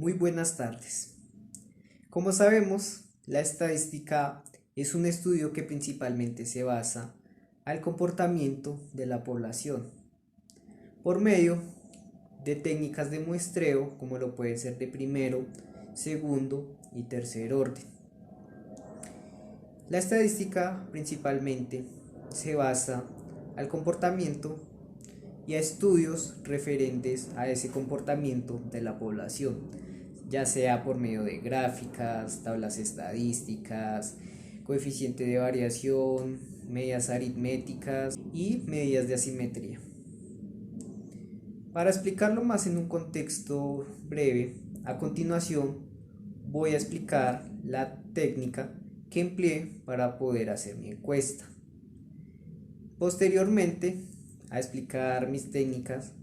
Muy buenas tardes. Como sabemos, la estadística es un estudio que principalmente se basa al comportamiento de la población por medio de técnicas de muestreo como lo pueden ser de primero, segundo y tercer orden. La estadística principalmente se basa al comportamiento y a estudios referentes a ese comportamiento de la población, ya sea por medio de gráficas, tablas estadísticas, coeficiente de variación, medidas aritméticas y medidas de asimetría. Para explicarlo más en un contexto breve, a continuación voy a explicar la técnica que empleé para poder hacer mi encuesta. Posteriormente, a explicar mis técnicas,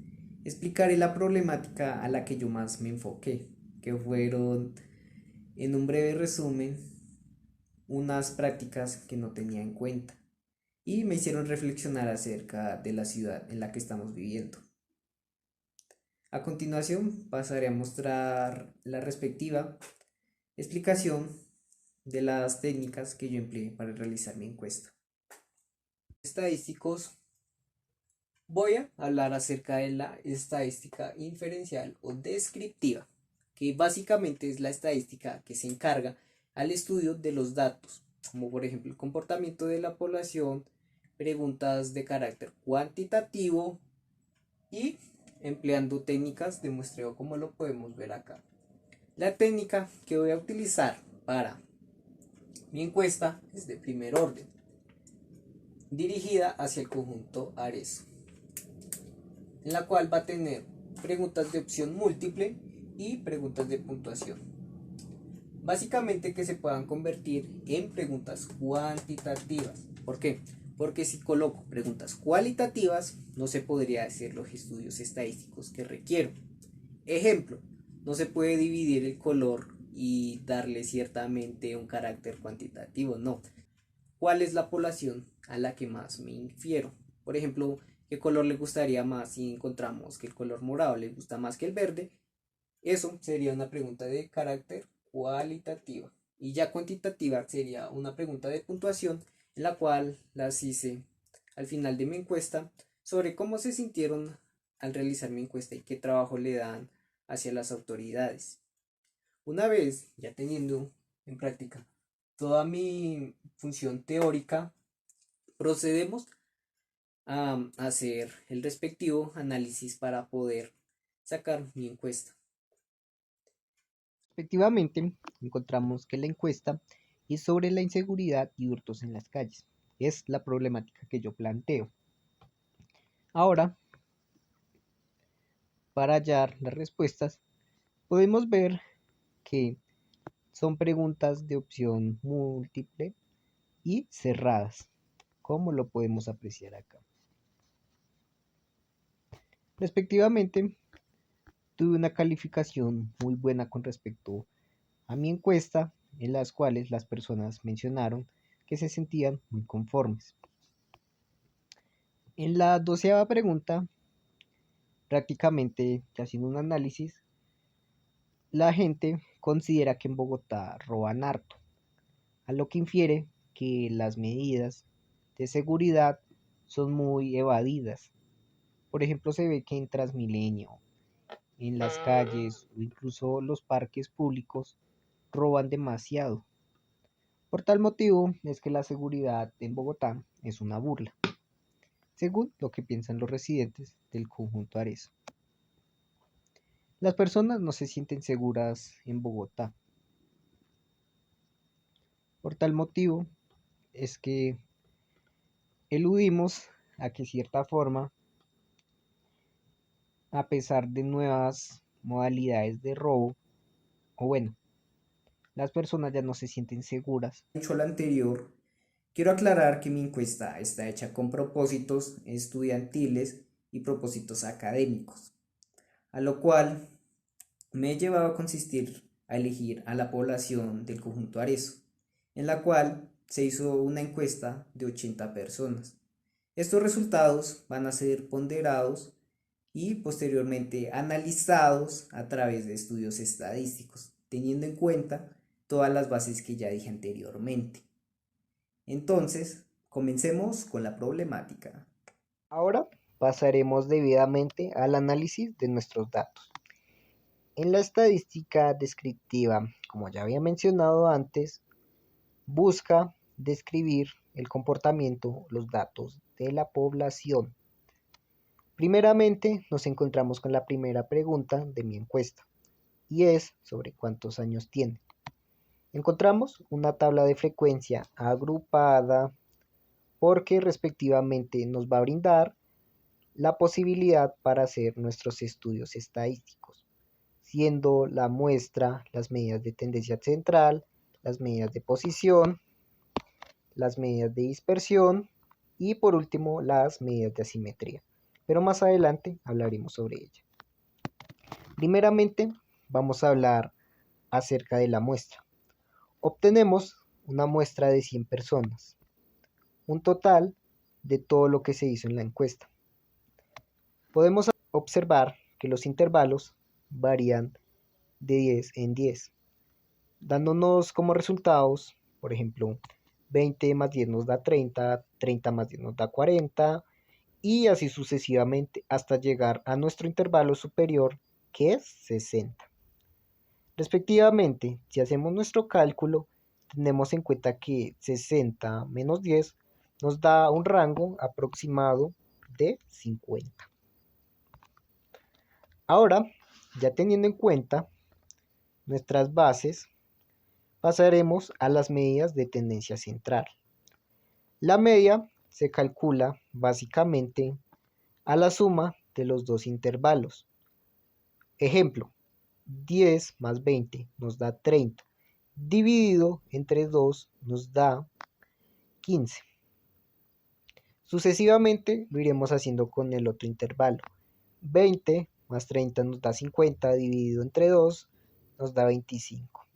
explicaré la problemática a la que yo más me enfoqué, que fueron, en un breve resumen, unas prácticas que no tenía en cuenta y me hicieron reflexionar acerca de la ciudad en la que estamos viviendo. A continuación pasaré a mostrar la respectiva explicación de las técnicas que yo empleé para realizar mi encuesta. Estadísticos. Voy a hablar acerca de la estadística inferencial o descriptiva, que básicamente es la estadística que se encarga al estudio de los datos, como por ejemplo el comportamiento de la población, preguntas de carácter cuantitativo y empleando técnicas de muestreo como lo podemos ver acá. La técnica que voy a utilizar para mi encuesta es de primer orden, dirigida hacia el conjunto ARES, en la cual va a tener preguntas de opción múltiple y preguntas de puntuación. Básicamente que se puedan convertir en preguntas cuantitativas. ¿Por qué? Porque si coloco preguntas cualitativas, no se podría hacer los estudios estadísticos que requiero. Ejemplo, no se puede dividir el color y darle ciertamente un carácter cuantitativo, no. ¿Cuál es la población a la que más me infiero? Por ejemplo, ¿qué color le gustaría más si encontramos que el color morado le gusta más que el verde? Eso sería una pregunta de carácter cualitativa. Y ya cuantitativa sería una pregunta de puntuación en la cual las hice al final de mi encuesta sobre cómo se sintieron al realizar mi encuesta y qué trabajo le dan hacia las autoridades. Una vez ya teniendo en práctica toda mi función teórica, procedemos a hacer el respectivo análisis para poder sacar mi encuesta. Efectivamente, encontramos que la encuesta es sobre la inseguridad y hurtos en las calles. Es la problemática que yo planteo. Ahora, para hallar las respuestas, podemos ver que son preguntas de opción múltiple y cerradas, como lo podemos apreciar acá. Respectivamente, tuve una calificación muy buena con respecto a mi encuesta, en las cuales las personas mencionaron que se sentían muy conformes. En la 12ª pregunta, prácticamente haciendo un análisis, la gente considera que en Bogotá roban harto, a lo que infiere que las medidas de seguridad son muy evadidas. Por ejemplo, se ve que en Transmilenio, en las calles o incluso los parques públicos roban demasiado. Por tal motivo es que la seguridad en Bogotá es una burla, según lo que piensan los residentes del conjunto Arezzo. Las personas no se sienten seguras en Bogotá. Por tal motivo es que eludimos a que cierta forma, a pesar de nuevas modalidades de robo, o bueno, las personas ya no se sienten seguras. Dicho lo anterior, quiero aclarar que mi encuesta está hecha con propósitos estudiantiles y propósitos académicos, a lo cual me he llevado a consistir a elegir a la población del conjunto Arezzo, en la cual se hizo una encuesta de 80 personas. Estos resultados van a ser ponderados y posteriormente analizados a través de estudios estadísticos, teniendo en cuenta todas las bases que ya dije anteriormente. Entonces, comencemos con la problemática. Ahora pasaremos debidamente al análisis de nuestros datos. En la estadística descriptiva, como ya había mencionado antes, busca describir el comportamiento, los datos de la población. Primeramente, nos encontramos con la primera pregunta de mi encuesta, y es sobre cuántos años tiene. Encontramos una tabla de frecuencia agrupada porque respectivamente nos va a brindar la posibilidad para hacer nuestros estudios estadísticos, siendo la muestra las medidas de tendencia central, las medidas de posición, las medidas de dispersión y por último las medidas de asimetría. Pero más adelante hablaremos sobre ella. Primeramente vamos a hablar acerca de la muestra. Obtenemos una muestra de 100 personas, un total de todo lo que se hizo en la encuesta. Podemos observar que los intervalos varían de 10 en 10, dándonos como resultados, por ejemplo, 20 más 10 nos da 30, 30 más 10 nos da 40, y así sucesivamente hasta llegar a nuestro intervalo superior, que es 60. Respectivamente, si hacemos nuestro cálculo, tenemos en cuenta que 60 menos 10 nos da un rango aproximado de 50. Ahora, ya teniendo en cuenta nuestras bases, pasaremos a las medidas de tendencia central. La media se calcula básicamente a la suma de los dos intervalos. Ejemplo, 10 más 20 nos da 30, dividido entre 2 nos da 15. Sucesivamente lo iremos haciendo con el otro intervalo. 20 más 30 nos da 50, dividido entre 2 nos da 25,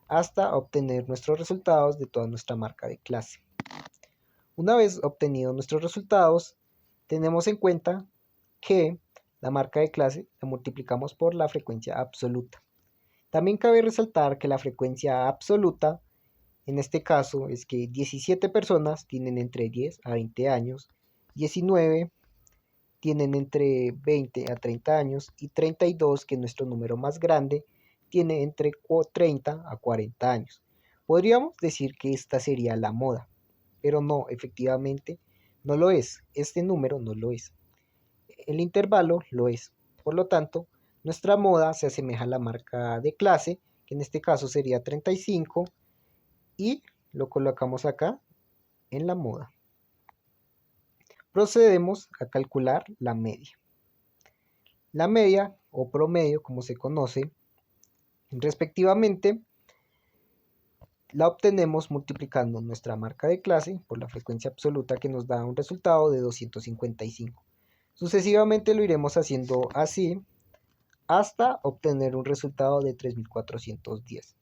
hasta obtener nuestros resultados de toda nuestra marca de clase. Una vez obtenidos nuestros resultados, tenemos en cuenta que la marca de clase la multiplicamos por la frecuencia absoluta. También cabe resaltar que la frecuencia absoluta en este caso es que 17 personas tienen entre 10 a 20 años, 19 tienen entre 20 a 30 años y 32, que es nuestro número más grande, tiene entre 30 a 40 años. Podríamos decir que esta sería la moda, pero no, efectivamente no lo es. Este número no lo es. El intervalo lo es. Por lo tanto, nuestra moda se asemeja a la marca de clase, que en este caso sería 35, y lo colocamos acá en la moda. Procedemos a calcular la media. La media o promedio, como se conoce, respectivamente, la obtenemos multiplicando nuestra marca de clase por la frecuencia absoluta, que nos da un resultado de 255. Sucesivamente lo iremos haciendo así hasta obtener un resultado de 3410.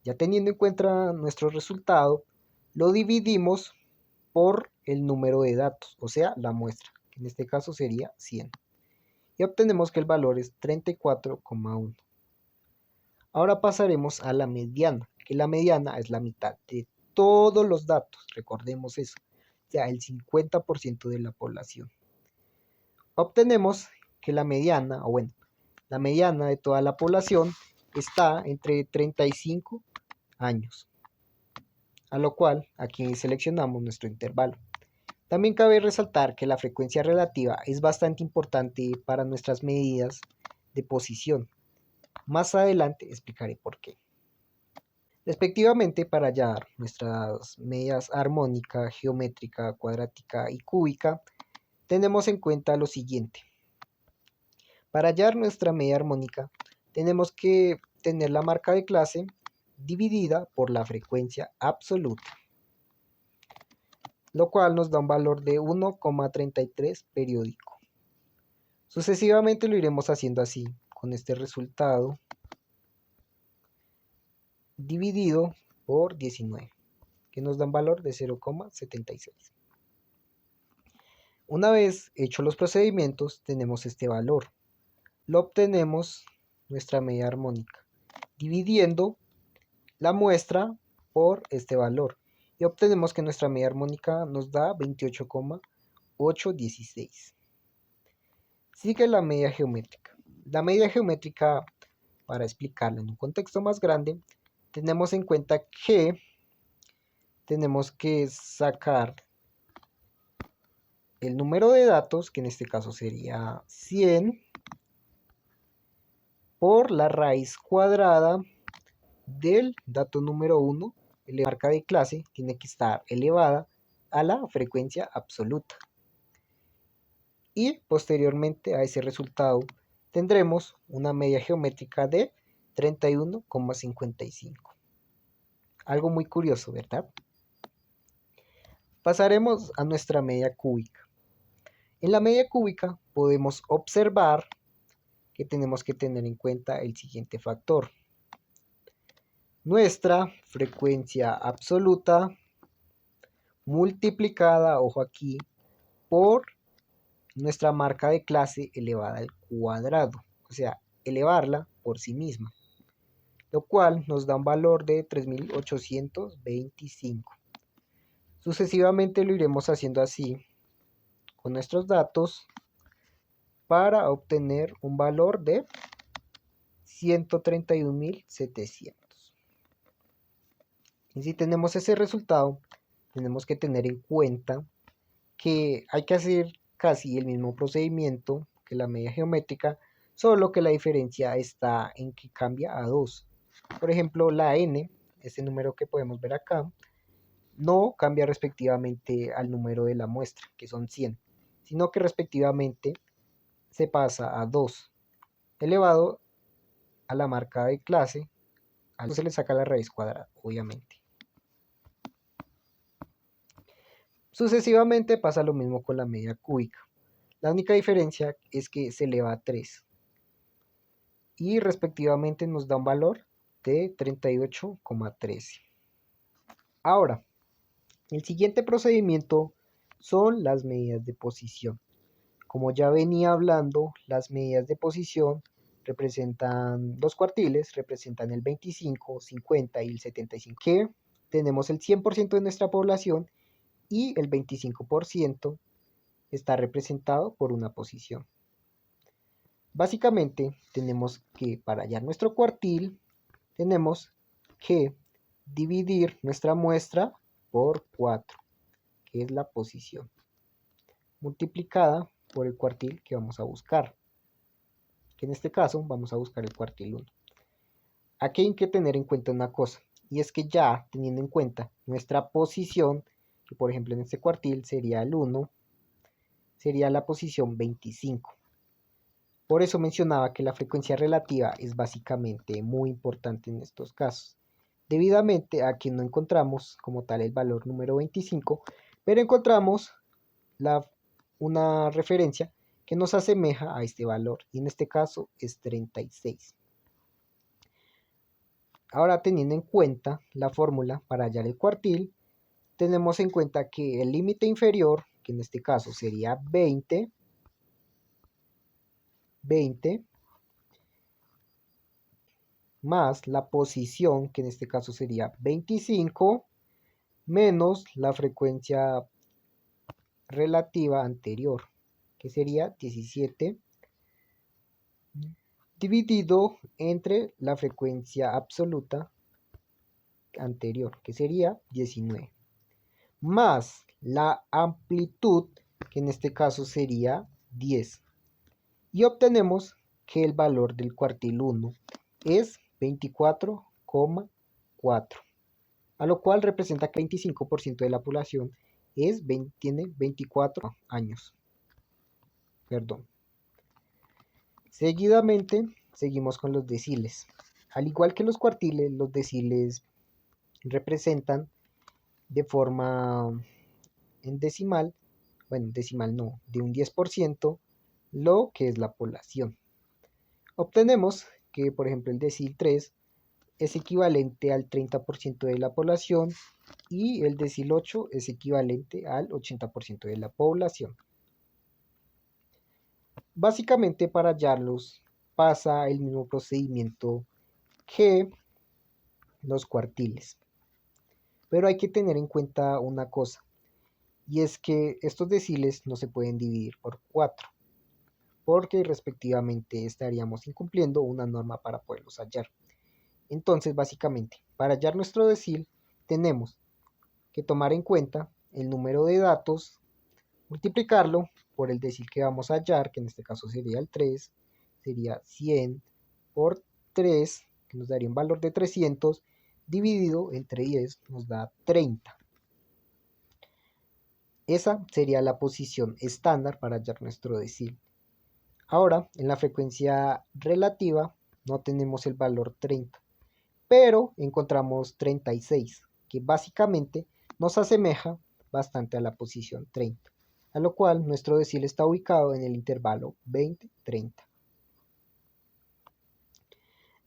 Ya teniendo en cuenta nuestro resultado, lo dividimos por el número de datos, o sea, la muestra, que en este caso sería 100. Y obtenemos que el valor es 34,1. Ahora pasaremos a la mediana, que la mediana es la mitad de todos los datos, recordemos eso, o sea, el 50% de la población. Obtenemos que la mediana, o bueno, la mediana de toda la población está entre 35 años, a lo cual aquí seleccionamos nuestro intervalo. También cabe resaltar que la frecuencia relativa es bastante importante para nuestras medidas de posición. Más adelante explicaré por qué. Respectivamente, para hallar nuestras medidas armónica, geométrica, cuadrática y cúbica, tenemos en cuenta lo siguiente. Para hallar nuestra media armónica, tenemos que tener la marca de clase dividida por la frecuencia absoluta, lo cual nos da un valor de 1,33 periódico. Sucesivamente lo iremos haciendo así, con este resultado dividido por 19, que nos da un valor de 0,76. Una vez hechos los procedimientos, tenemos este valor. Lo obtenemos nuestra media armónica, dividiendo la muestra por este valor. Y obtenemos que nuestra media armónica nos da 28,816. Sigue la media geométrica. La media geométrica, para explicarla en un contexto más grande, tenemos en cuenta que tenemos que sacar el número de datos, que en este caso sería 100, por la raíz cuadrada del dato número 1. La marca de clase tiene que estar elevada a la frecuencia absoluta. Y posteriormente a ese resultado tendremos una media geométrica de 31,55. Algo muy curioso, ¿verdad? Pasaremos a nuestra media cúbica. En la media cúbica podemos observar que tenemos que tener en cuenta el siguiente factor. Nuestra frecuencia absoluta multiplicada, ojo aquí, por nuestra marca de clase elevada al cuadrado, o sea, elevarla por sí misma, lo cual nos da un valor de 3825. Sucesivamente lo iremos haciendo así con nuestros datos para obtener un valor de 131.700. Y si tenemos ese resultado, tenemos que tener en cuenta que hay que hacer casi el mismo procedimiento que la media geométrica, solo que la diferencia está en que cambia a 2. Por ejemplo, la n, este número que podemos ver acá, no cambia respectivamente al número de la muestra, que son 100, sino que respectivamente se pasa a 2 elevado a la marca de clase, a se le saca la raíz cuadrada, obviamente. Sucesivamente pasa lo mismo con la media cúbica. La única diferencia es que se eleva a 3 y respectivamente nos da un valor de 38,13. Ahora, el siguiente procedimiento son las medidas de posición. Como ya venía hablando, las medidas de posición representan dos cuartiles, representan el 25, 50 y el 75, que tenemos el 100% de nuestra población y el 25% está representado por una posición. Básicamente tenemos que para hallar nuestro cuartil tenemos que dividir nuestra muestra por 4, que es la posición, multiplicada por el cuartil que vamos a buscar, que en este caso vamos a buscar el cuartil 1. Aquí hay que tener en cuenta una cosa, y es que ya teniendo en cuenta nuestra posición, que por ejemplo en este cuartil sería el 1, sería la posición 25. Por eso mencionaba que la frecuencia relativa es básicamente muy importante en estos casos, debidamente a que no encontramos como tal el valor número 25, pero encontramos una referencia que nos asemeja a este valor, y en este caso es 36. Ahora, teniendo en cuenta la fórmula para hallar el cuartil, tenemos en cuenta que el límite inferior, que en este caso sería 20, más la posición, que en este caso sería 25, menos la frecuencia relativa anterior, que sería 17, dividido entre la frecuencia absoluta anterior, que sería 19, más la amplitud, que en este caso sería 10. Y obtenemos que el valor del cuartil 1 es 24,4, a lo cual representa que el 25% de la población tiene 24 años. Perdón. Seguidamente seguimos con los deciles. Al igual que los cuartiles, los deciles representan de forma en decimal, bueno, decimal no, de un 10%, lo que es la población. Obtenemos que, por ejemplo, el decil 3 es equivalente al 30% de la población y el decil 8 es equivalente al 80% de la población. Básicamente para hallarlos pasa el mismo procedimiento que los cuartiles. Pero hay que tener en cuenta una cosa, y es que estos deciles no se pueden dividir por 4, porque respectivamente estaríamos incumpliendo una norma para poderlos hallar. Entonces, básicamente, para hallar nuestro decil, tenemos que tomar en cuenta el número de datos, multiplicarlo por el decil que vamos a hallar, que en este caso sería el 3, sería 100 por 3, que nos daría un valor de 300, dividido entre 10 nos da 30. Esa sería la posición estándar para hallar nuestro decil. Ahora, en la frecuencia relativa no tenemos el valor 30, pero encontramos 36, que básicamente nos asemeja bastante a la posición 30, a lo cual nuestro decil está ubicado en el intervalo 20-30.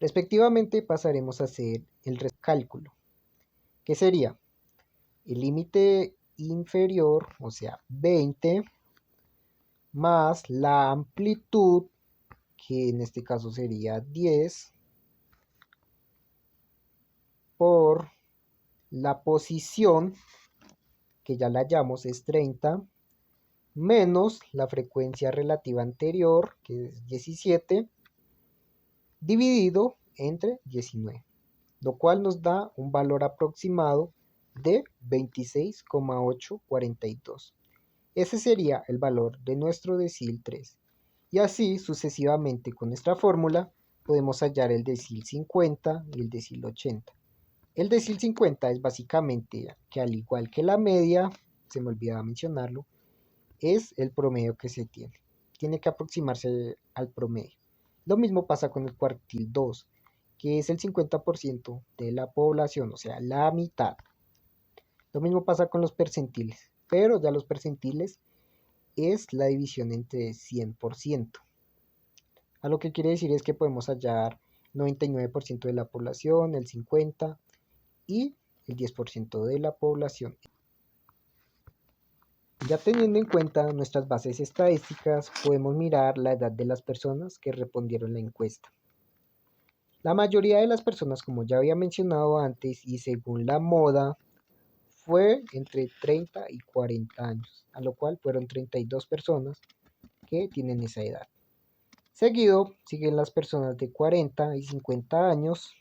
Respectivamente pasaremos a hacer el cálculo, que sería el límite inferior, o sea 20, más la amplitud, que en este caso sería 10, por la posición, que ya la hallamos es 30, menos la frecuencia relativa anterior, que es 17, dividido entre 19, lo cual nos da un valor aproximado de 26,842. Ese sería el valor de nuestro decil 3. Y así sucesivamente con nuestra fórmula podemos hallar el decil 50 y el decil 80. El decil 50 es básicamente que, al igual que la media, se me olvidaba mencionarlo, es el promedio que se tiene. Tiene que aproximarse al promedio. Lo mismo pasa con el cuartil 2, que es el 50% de la población, o sea, la mitad. Lo mismo pasa con los percentiles, pero ya los percentiles es la división entre 100%. A lo que quiere decir es que podemos hallar 99% de la población, el 50% y el 10% de la población. Ya teniendo en cuenta nuestras bases estadísticas, podemos mirar la edad de las personas que respondieron la encuesta. La mayoría de las personas, como ya había mencionado antes, y según la moda, fue entre 30 y 40 años, a lo cual fueron 32 personas que tienen esa edad. Seguido siguen las personas de 40 y 50 años.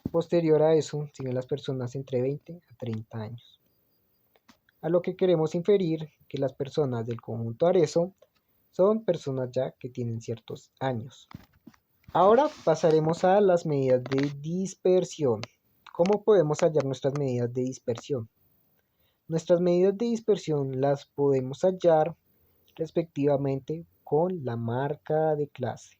Posterior a eso siguen las personas entre 20 a 30 años. A lo que queremos inferir que las personas del conjunto Arezzo son personas ya que tienen ciertos años. Ahora pasaremos a las medidas de dispersión. ¿Cómo podemos hallar nuestras medidas de dispersión? Nuestras medidas de dispersión las podemos hallar respectivamente con la marca de clase.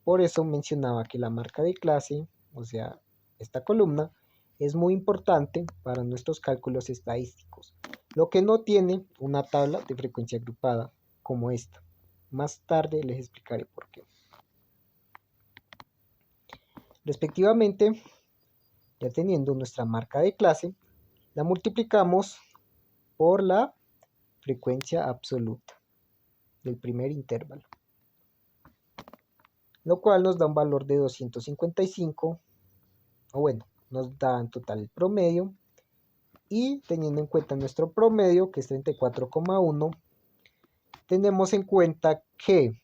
Por eso mencionaba que la marca de clase, o sea, esta columna, es muy importante para nuestros cálculos estadísticos, lo que no tiene una tabla de frecuencia agrupada como esta. Más tarde les explicaré por qué. Respectivamente, ya teniendo nuestra marca de clase, la multiplicamos por la frecuencia absoluta del primer intervalo, lo cual nos da un valor de 255, o bueno, nos da en total el promedio, y teniendo en cuenta nuestro promedio, que es 34,1, tenemos en cuenta que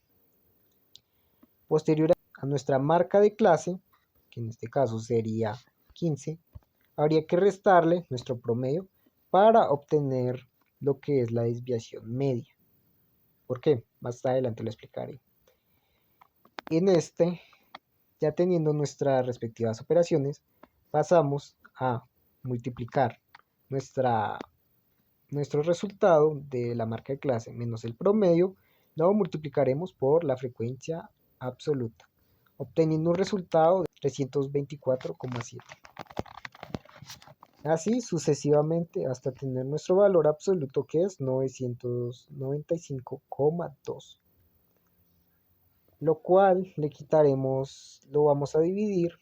posterior a nuestra marca de clase, que en este caso sería 15, habría que restarle nuestro promedio para obtener lo que es la desviación media. ¿Por qué? Más adelante lo explicaré. En este, ya teniendo nuestras respectivas operaciones, pasamos a multiplicar nuestro resultado de la marca de clase menos el promedio, lo multiplicaremos por la frecuencia absoluta, obteniendo un resultado de 324,7. Así sucesivamente hasta tener nuestro valor absoluto, que es 995,2. Lo cual le quitaremos, lo vamos a dividir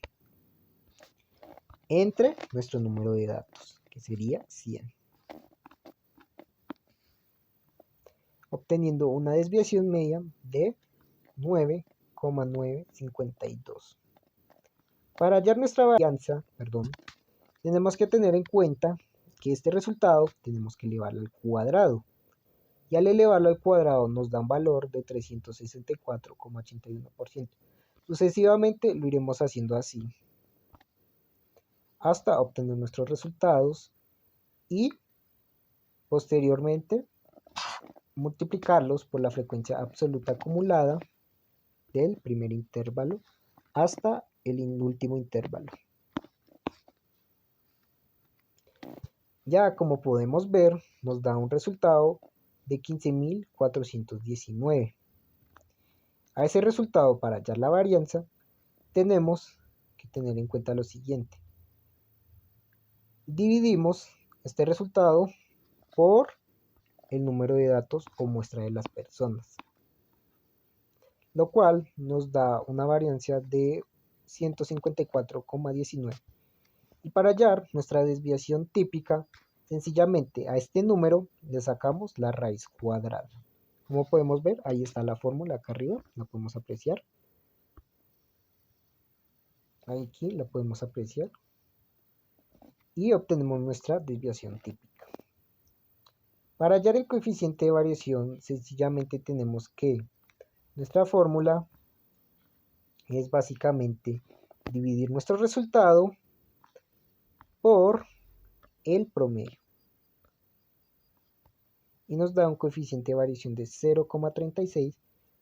entre nuestro número de datos, que sería 100. obteniendo una desviación media de 9,952. Para hallar nuestra varianza, tenemos que tener en cuenta que este resultado tenemos que elevarlo al cuadrado. Y al elevarlo al cuadrado nos da un valor de 364,81%. Sucesivamente lo iremos haciendo así hasta obtener nuestros resultados y posteriormente multiplicarlos por la frecuencia absoluta acumulada del primer intervalo hasta el último intervalo. Ya como podemos ver, nos da un resultado de 15.419. A ese resultado, para hallar la varianza, tenemos que tener en cuenta lo siguiente. Dividimos este resultado por el número de datos o muestra de las personas, lo cual nos da una varianza de 154,19. Y para hallar nuestra desviación típica, sencillamente a este número le sacamos la raíz cuadrada. Como podemos ver, ahí está la fórmula acá arriba, la podemos apreciar. Aquí la podemos apreciar. Y obtenemos nuestra desviación típica. Para hallar el coeficiente de variación, sencillamente tenemos que nuestra fórmula es básicamente dividir nuestro resultado por el promedio. Y nos da un coeficiente de variación de 0,36,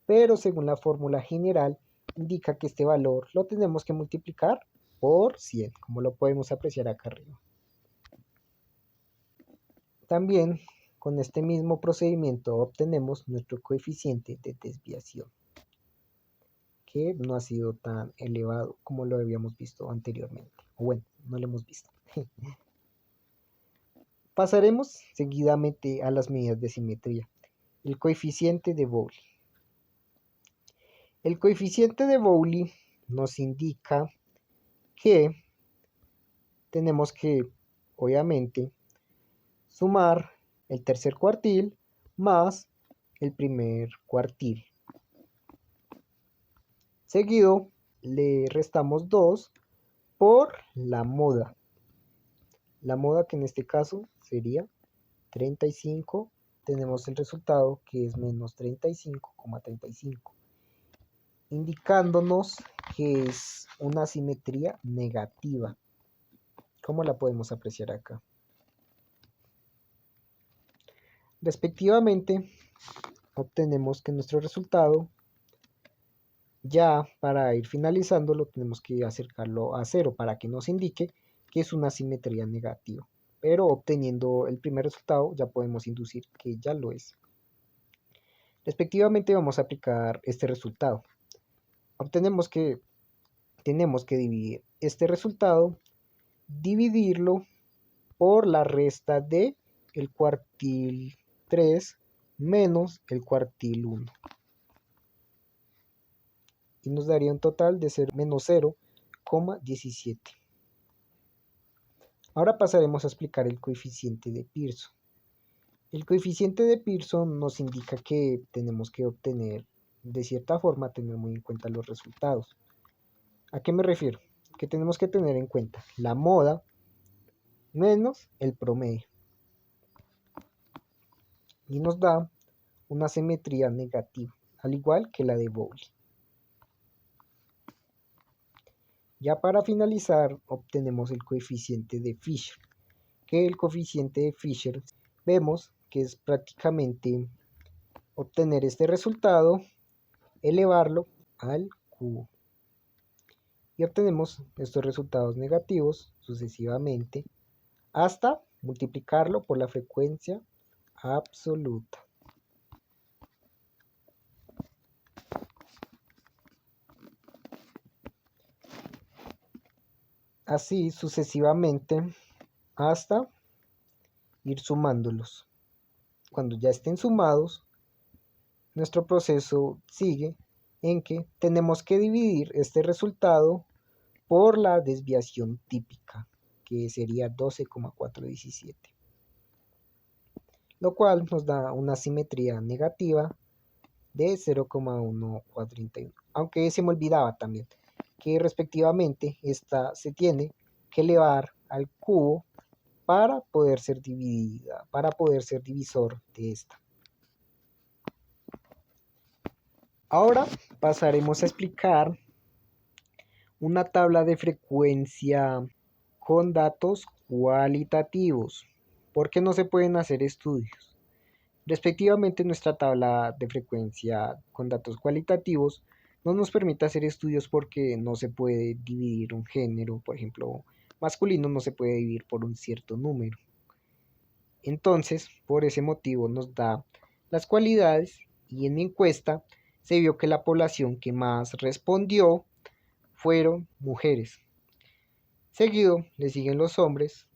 pero según la fórmula general indica que este valor lo tenemos que multiplicar por 100, como lo podemos apreciar acá arriba. También con este mismo procedimiento obtenemos nuestro coeficiente de desviación, que no ha sido tan elevado como lo habíamos visto anteriormente. O bueno, no lo hemos visto. Pasaremos seguidamente a las medidas de simetría. El coeficiente de Bowley. El coeficiente de Bowley nos indica que tenemos que, obviamente, sumar el tercer cuartil más el primer cuartil. Seguido le restamos 2 por la moda. La moda, que en este caso sería 35. Tenemos el resultado que es menos 35,35, indicándonos que es una simetría negativa. ¿Cómo la podemos apreciar acá? Respectivamente, obtenemos que nuestro resultado, ya para ir finalizándolo, tenemos que acercarlo a 0 para que nos indique que es una simetría negativa. Pero obteniendo el primer resultado ya podemos inducir que ya lo es. Respectivamente vamos a aplicar este resultado. Obtenemos que tenemos que dividir este resultado, dividirlo por la resta de el cuartil 3 menos el cuartil 1. Y nos daría un total de menos 0,17. Ahora pasaremos a explicar el coeficiente de Pearson. El coeficiente de Pearson nos indica que tenemos que obtener, de cierta forma, tener muy en cuenta los resultados. ¿A qué me refiero? Que tenemos que tener en cuenta la moda menos el promedio. Y nos da una simetría negativa, al igual que la de Bowley. Ya para finalizar, obtenemos el coeficiente de Fisher, que el coeficiente de Fisher vemos que es prácticamente obtener este resultado, elevarlo al cubo. Y obtenemos estos resultados negativos sucesivamente hasta multiplicarlo por la frecuencia absoluta. Así sucesivamente hasta ir sumándolos. Cuando ya estén sumados, nuestro proceso sigue en que tenemos que dividir este resultado por la desviación típica, que sería 12,417. lo cual nos da una simetría negativa de 0,141. Aunque se me olvidaba también que respectivamente esta se tiene que elevar al cubo para poder ser dividida, para poder ser divisor de esta. Ahora pasaremos a explicar una tabla de frecuencia con datos cualitativos. ¿Por qué no se pueden hacer estudios? Respectivamente, nuestra tabla de frecuencia con datos cualitativos no nos permite hacer estudios porque no se puede dividir un género, por ejemplo, masculino no se puede dividir por un cierto número. Entonces, por ese motivo nos da las cualidades y en mi encuesta se vio que la población que más respondió fueron mujeres. Seguido le siguen los hombres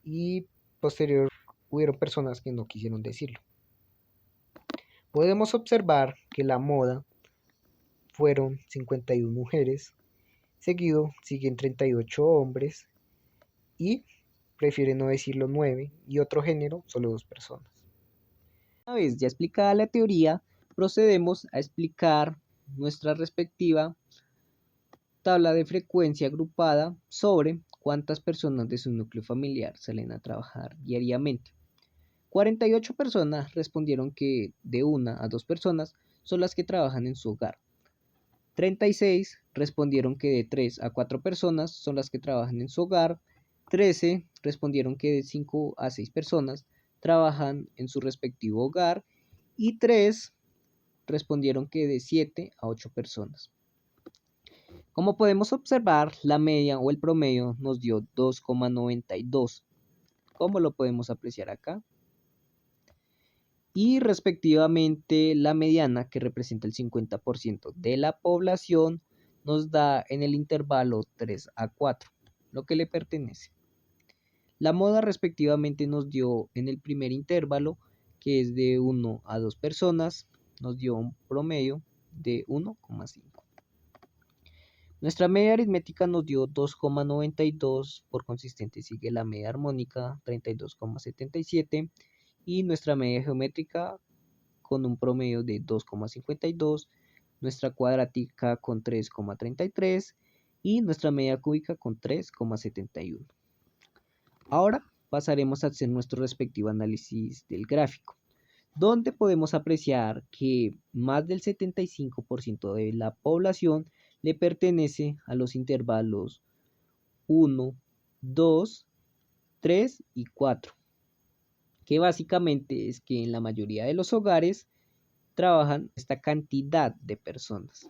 y posterior hubieron personas que no quisieron decirlo. Podemos observar que la moda fueron 51 mujeres, seguido siguen 38 hombres y prefieren no decirlo 9 y otro género solo 2 personas. Una vez ya explicada la teoría, procedemos a explicar nuestra respectiva tabla de frecuencia agrupada sobre cuántas personas de su núcleo familiar salen a trabajar diariamente. 48 personas respondieron que de 1 a 2 personas son las que trabajan en su hogar. 36 respondieron que de 3 a 4 personas son las que trabajan en su hogar. 13 respondieron que de 5 a 6 personas trabajan en su respectivo hogar. Y 3 respondieron que de 7 a 8 personas. Como podemos observar, la media o el promedio nos dio 2,92. ¿Cómo lo podemos apreciar acá? Y respectivamente la mediana, que representa el 50% de la población, nos da en el intervalo 3 a 4, lo que le pertenece. La moda respectivamente nos dio en el primer intervalo, que es de 1 a 2 personas, nos dio un promedio de 1,5. Nuestra media aritmética nos dio 2,92, por consistente sigue la media armónica 32,77 y nuestra media geométrica con un promedio de 2,52, nuestra cuadrática con 3,33 y nuestra media cúbica con 3,71. Ahora pasaremos a hacer nuestro respectivo análisis del gráfico, donde podemos apreciar que más del 75% de la población le pertenece a los intervalos 1, 2, 3 y 4, que básicamente es que en la mayoría de los hogares trabajan esta cantidad de personas.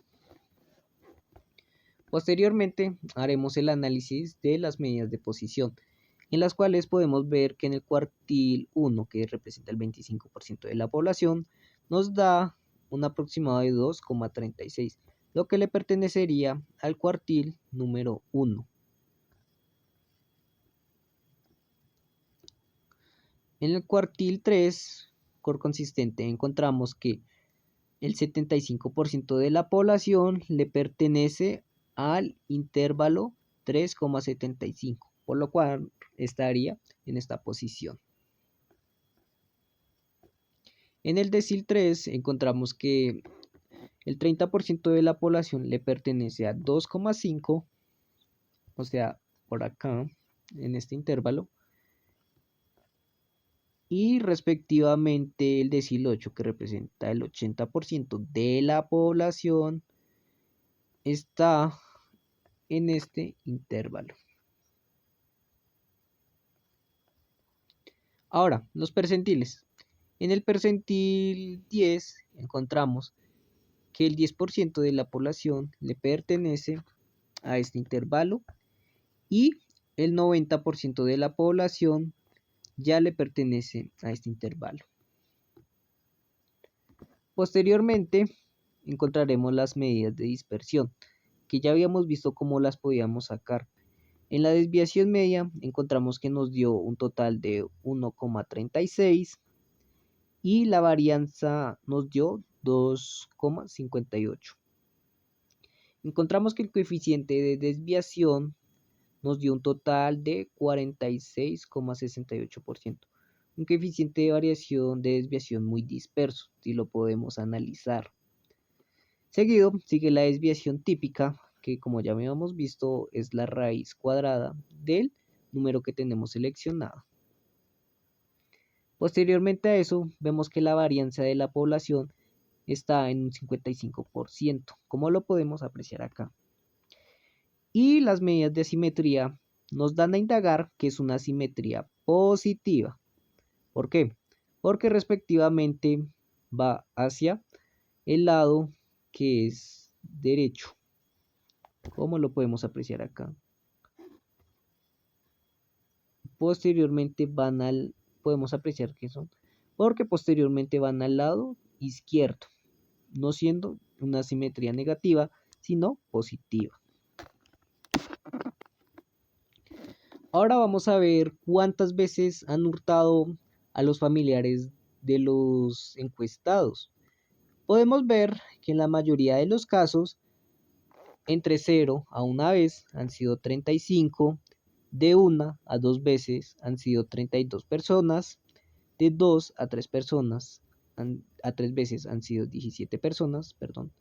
Posteriormente haremos el análisis de las medidas de posición, en las cuales podemos ver que en el cuartil 1, que representa el 25% de la población, nos da un aproximado de 2,36, lo que le pertenecería al cuartil número 1. En el cuartil 3, por consistente, encontramos que el 75% de la población le pertenece al intervalo 3,75, por lo cual estaría en esta posición. En el decil 3 encontramos que el 30% de la población le pertenece a 2,5, o sea, por acá, en este intervalo. Y respectivamente el decil 8, que representa el 80% de la población, está en este intervalo. Ahora, los percentiles. En el percentil 10 encontramos que el 10% de la población le pertenece a este intervalo y el 90% de la población ya le pertenece a este intervalo. Posteriormente encontraremos las medidas de dispersión, que ya habíamos visto cómo las podíamos sacar. En la desviación media encontramos que nos dio un total de 1,36 y la varianza nos dio 2,58. Encontramos que el coeficiente de desviación nos dio un total de 46,68%, un coeficiente de variación de desviación muy disperso, si lo podemos analizar. Seguido sigue la desviación típica, que como ya habíamos visto es la raíz cuadrada del número que tenemos seleccionado. Posteriormente a eso, vemos que la varianza de la población está en un 55%, como lo podemos apreciar acá. Y las medidas de asimetría nos dan a indagar que es una asimetría positiva. ¿Por qué? Porque respectivamente va hacia el lado que es derecho, como lo podemos apreciar acá. Posteriormente podemos apreciar que son, porque posteriormente van al lado izquierdo, no siendo una simetría negativa, sino positiva. Ahora vamos a ver cuántas veces han hurtado a los familiares de los encuestados. Podemos ver que en la mayoría de los casos, entre 0 a 1 vez han sido 35, de 1 a 2 veces han sido 32 personas, de 2 a 3 personas, a 3 veces han sido 17 personas, perdón,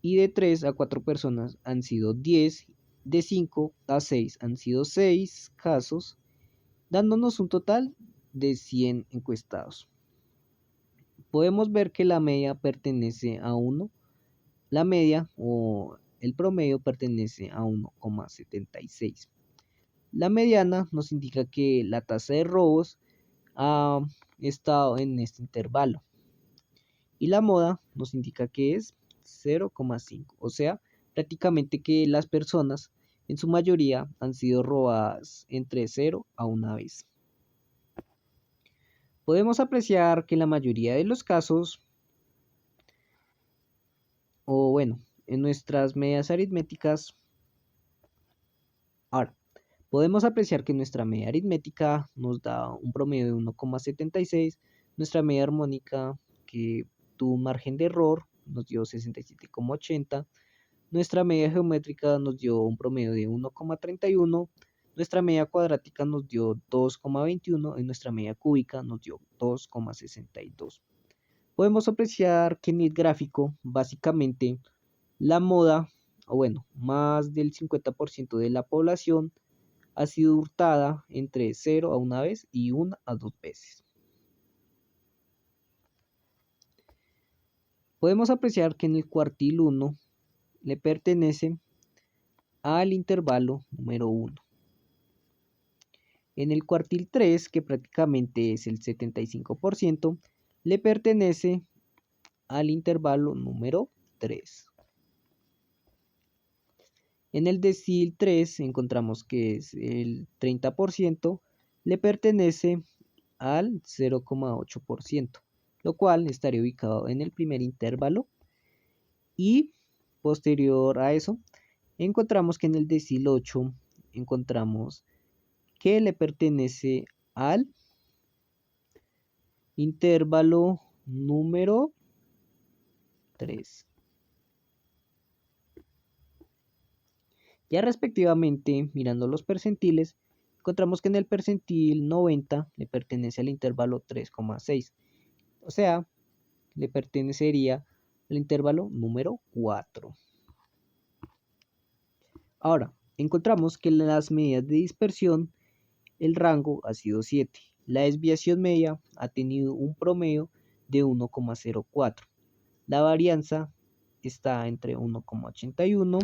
y de 3 a 4 personas han sido 10, de 5 a 6 han sido 6 casos, dándonos un total de 100 encuestados. Podemos ver que la media pertenece a 1, la media o el promedio pertenece a 1,76. La mediana nos indica que la tasa de robos ha estado en este intervalo. Y la moda nos indica que es 0,5. O sea, prácticamente que las personas en su mayoría han sido robadas entre 0 a 1 vez. Podemos apreciar que en la mayoría de los casos, o bueno, en nuestras medias aritméticas, ahora, podemos apreciar que nuestra media aritmética nos da un promedio de 1,76, nuestra media armónica que tuvo un margen de error nos dio 67,80, nuestra media geométrica nos dio un promedio de 1,31, nuestra media cuadrática nos dio 2,21 y nuestra media cúbica nos dio 2,62. Podemos apreciar que en el gráfico básicamente la moda, o bueno, más del 50% de la población ha sido hurtada entre 0 a 1 vez y 1 a 2 veces. Podemos apreciar que en el cuartil 1 le pertenece al intervalo número 1. En el cuartil 3, que prácticamente es el 75%, le pertenece al intervalo número 3. En el decil 3 encontramos que es el 30%, le pertenece al 0,8%, lo cual estaría ubicado en el primer intervalo. Y posterior a eso, encontramos que en el decil 8 encontramos que le pertenece al intervalo número 3. Ya respectivamente, mirando los percentiles, encontramos que en el percentil 90 le pertenece al intervalo 3,6. O sea, le pertenecería al intervalo número 4. Ahora, encontramos que en las medidas de dispersión el rango ha sido 7. La desviación media ha tenido un promedio de 1,04. La varianza está entre 1,81,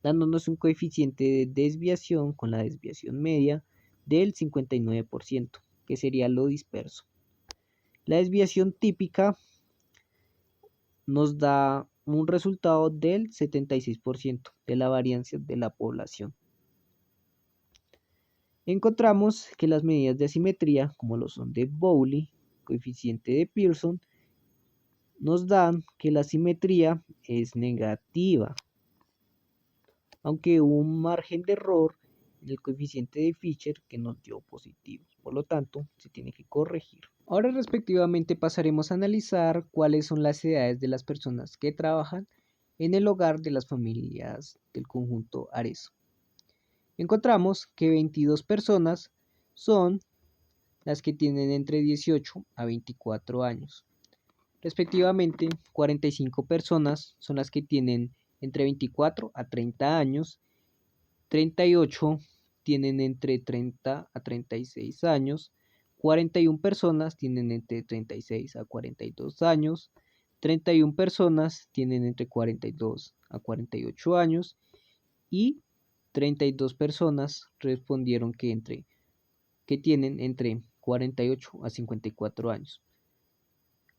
dándonos un coeficiente de desviación con la desviación media del 59%, que sería lo disperso. La desviación típica nos da un resultado del 76% de la varianza de la población. Encontramos que las medidas de asimetría, como lo son de Bowley, coeficiente de Pearson, nos dan que la simetría es negativa, aunque hubo un margen de error en el coeficiente de Fisher que nos dio positivo, por lo tanto se tiene que corregir. Ahora respectivamente pasaremos a analizar cuáles son las edades de las personas que trabajan en el hogar de las familias del conjunto Arezzo. Encontramos que 22 personas son las que tienen entre 18 a 24 años. Respectivamente, 45 personas son las que tienen entre 24 a 30 años, 38 tienen entre 30 a 36 años, 41 personas tienen entre 36 a 42 años, 31 personas tienen entre 42 a 48 años y 32 personas respondieron que tienen entre 48 a 54 años.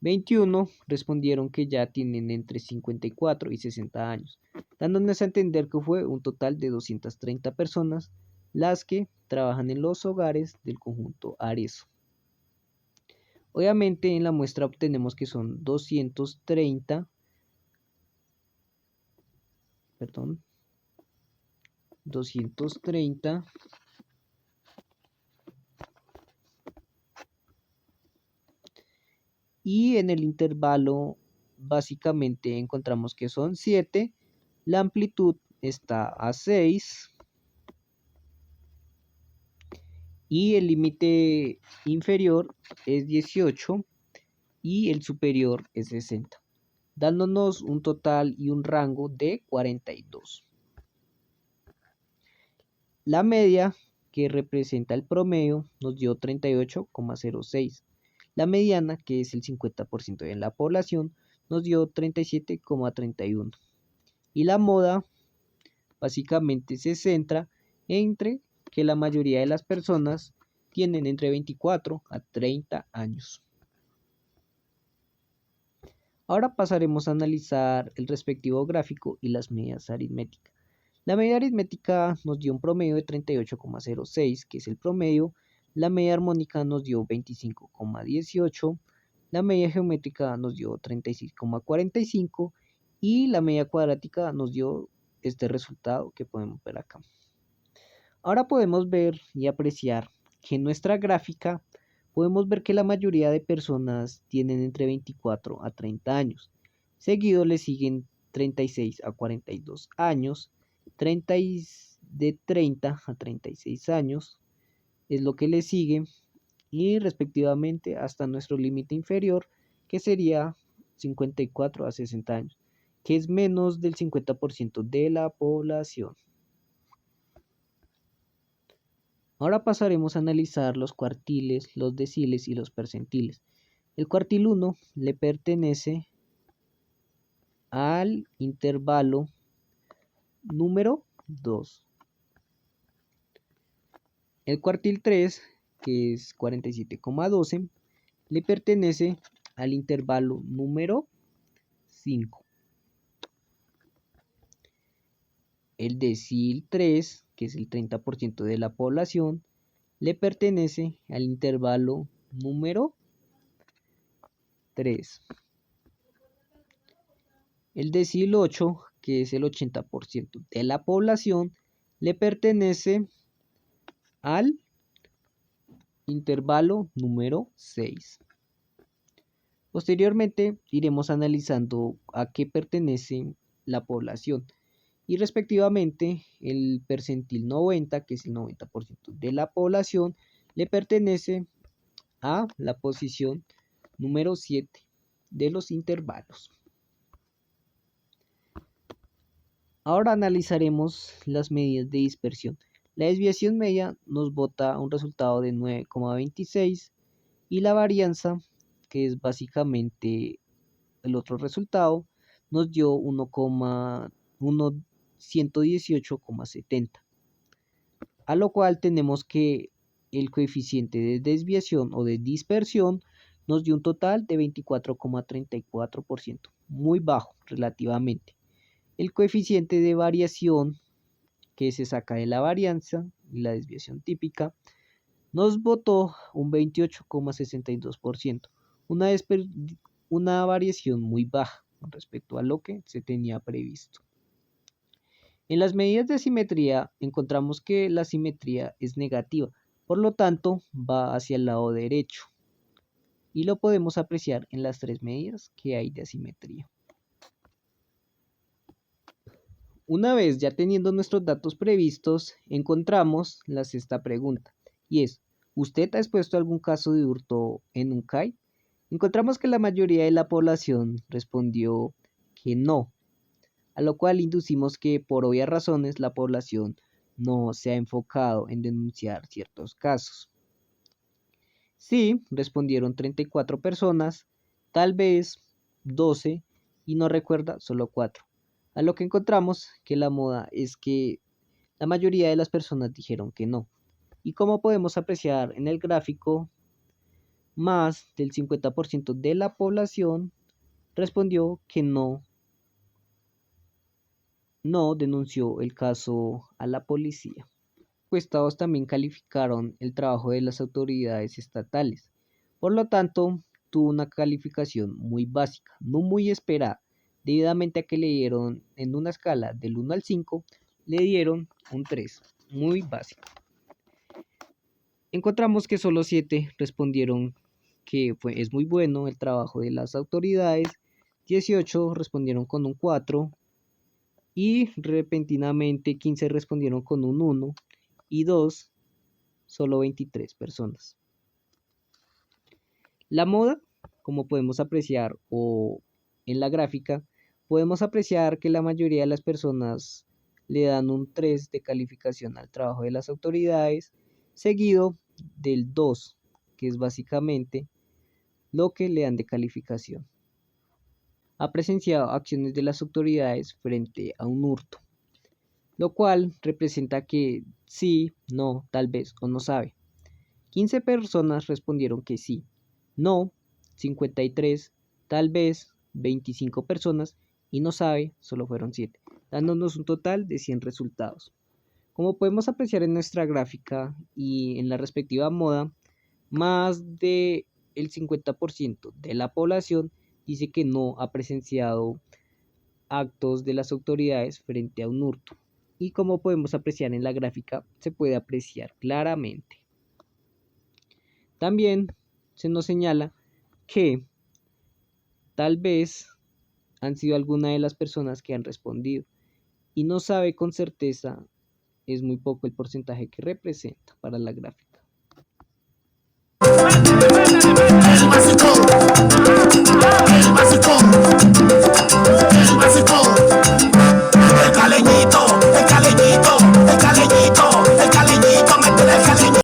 21 respondieron que ya tienen entre 54 y 60 años, dándonos a entender que fue un total de 230 personas las que trabajan en los hogares del conjunto Arezzo. Obviamente en la muestra obtenemos que son 230 y en el intervalo básicamente encontramos que son 7, la amplitud está a 6 y el límite inferior es 18 y el superior es 60, dándonos un total y un rango de 42. La media, que representa el promedio, nos dio 38,06. La mediana, que es el 50% de la población, nos dio 37,31. Y la moda básicamente se centra entre que la mayoría de las personas tienen entre 24 a 30 años. Ahora pasaremos a analizar el respectivo gráfico y las medidas aritméticas. La media aritmética nos dio un promedio de 38,06, que es el promedio. La media armónica nos dio 25,18. La media geométrica nos dio 36,45. Y la media cuadrática nos dio este resultado que podemos ver acá. Ahora podemos ver y apreciar que en nuestra gráfica podemos ver que la mayoría de personas tienen entre 24 a 30 años. Seguido le siguen 36 a 42 años, de 30 a 36 años es lo que le sigue y respectivamente hasta nuestro límite inferior que sería 54 a 60 años, que es menos del 50% de la población. Ahora pasaremos a analizar los cuartiles, los deciles y los percentiles. El cuartil 1 le pertenece al intervalo número 2. El cuartil 3, que es 47,12, le pertenece al intervalo número 5. El decil 3, que es el 30% de la población, le pertenece al intervalo número 3. El decil 8, que es el 80% de la población, le pertenece al intervalo número 6. Posteriormente iremos analizando a qué pertenece la población y respectivamente el percentil 90, que es el 90% de la población, le pertenece a la posición número 7 de los intervalos. Ahora analizaremos las medidas de dispersión. La desviación media nos bota un resultado de 9,26 y la varianza, que es básicamente el otro resultado, nos dio 118,70. A lo cual tenemos que el coeficiente de desviación o de dispersión nos dio un total de 24,34%, muy bajo relativamente. El coeficiente de variación que se saca de la varianza y la desviación típica nos botó un 28,62%, una variación muy baja con respecto a lo que se tenía previsto. En las medidas de simetría encontramos que la simetría es negativa, por lo tanto va hacia el lado derecho y lo podemos apreciar en las tres medidas que hay de asimetría. Una vez ya teniendo nuestros datos previstos, encontramos la sexta pregunta y es ¿Usted ha expuesto algún caso de hurto en un CAI? Encontramos que la mayoría de la población respondió que no, a lo cual inducimos que por obvias razones la población no se ha enfocado en denunciar ciertos casos. Sí, respondieron 34 personas, tal vez 12 y no recuerda solo 4. A lo que encontramos que la moda es que la mayoría de las personas dijeron que no. Y como podemos apreciar en el gráfico, más del 50% de la población respondió que no denunció el caso a la policía. Los encuestados también calificaron el trabajo de las autoridades estatales. Por lo tanto, tuvo una calificación muy básica, no muy esperada, debidamente a que le dieron en una escala del 1 al 5, le dieron un 3, muy básico. Encontramos que solo 7 respondieron que es muy bueno el trabajo de las autoridades, 18 respondieron con un 4 y repentinamente 15 respondieron con un 1 y 2, solo 23 personas. La moda, como podemos apreciar o en la gráfica, podemos apreciar que la mayoría de las personas le dan un 3 de calificación al trabajo de las autoridades, seguido del 2, que es básicamente lo que le dan de calificación. Ha presenciado acciones de las autoridades frente a un hurto, lo cual representa que sí, no, tal vez o no sabe. 15 personas respondieron que sí, no, 53, tal vez, 25 personas y no sabe, solo fueron 7, dándonos un total de 100 resultados. Como podemos apreciar en nuestra gráfica y en la respectiva moda, más del 50% de la población dice que no ha presenciado actos de las autoridades frente a un hurto. Y como podemos apreciar en la gráfica, se puede apreciar claramente. También se nos señala que tal vez han sido alguna de las personas que han respondido y no sabe con certeza, es muy poco el porcentaje que representa para la gráfica.